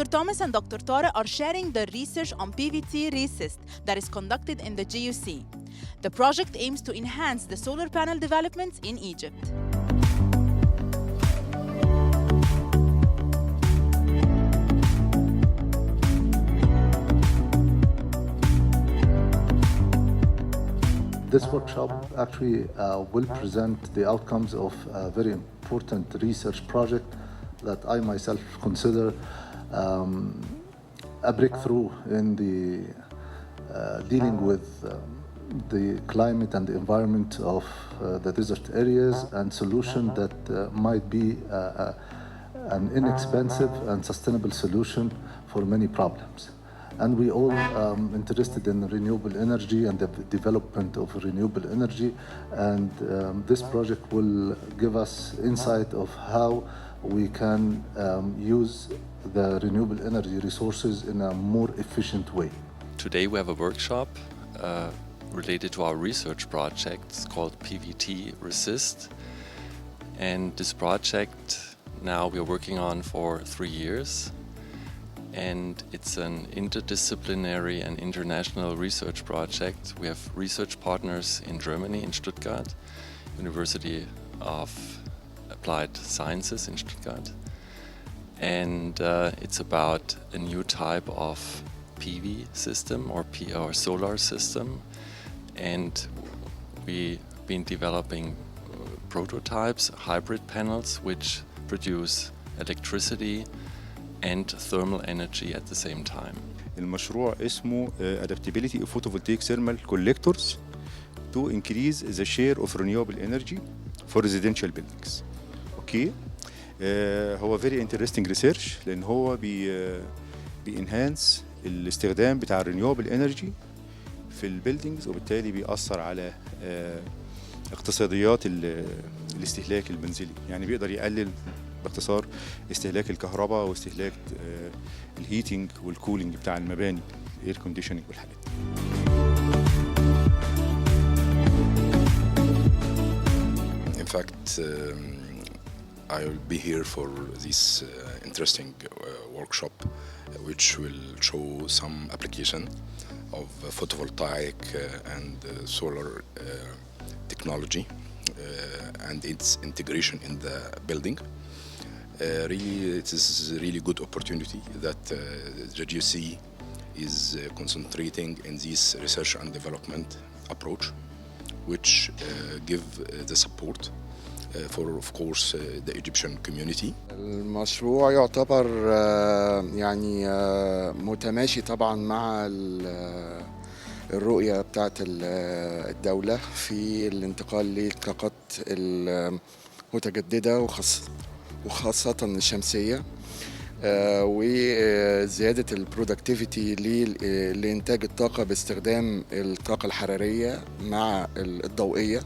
Thomas and Dr. Tara are sharing their research on PVT RESYST that is conducted in the GUC. The project aims to enhance the solar panel developments in Egypt. This workshop actually will present the outcomes of a very important research project that I myself consider a breakthrough in the dealing with the climate and the environment of the desert areas, and solution that might be an inexpensive and sustainable solution for many problems. And we all interested in renewable energy and the development of renewable energy, and this project will give us insight of how we can use the renewable energy resources in a more efficient way. Today we have a workshop related to our research project called PVT RESYST, and this project now we are working on for 3 years. And it's an interdisciplinary and international research project. We have research partners in Germany, in Stuttgart, University of Applied Sciences in Stuttgart. And it's about a new type of PV system or solar system. And we've been developing prototypes, hybrid panels, which produce electricity and thermal energy at the same time. المشروع اسمه Adaptability of Photovoltaic Thermal Collectors to increase the share of renewable energy for residential buildings. اوكي هو very interesting research لان هو بينهانس الاستخدام بتاع renewable energy في البيلدينجز، وبالتالي بيأثر على اقتصاديات الاستهلاك المنزلي. يعني بيقدر يقلل باختصار استهلاك الكهرباء واستهلاك الهيتنج والكولينج بتاع المباني، الاير كونديشننج والحاجات دي. In fact, I will be here for this interesting workshop, which will show some application of photovoltaic and solar technology and its integration in the building. Really, it is a really good opportunity that the GUC is concentrating in this research and development approach, which give the support for, of course, the Egyptian community. المشروع يعتبر يعني متماشي طبعا مع الرؤية بتاعت الدولة في الانتقال للطاقات المتجددة وخاصة الشمسية، وزيادة البرودكتيفيتي لإنتاج الطاقة باستخدام الطاقة الحرارية مع الضوئية.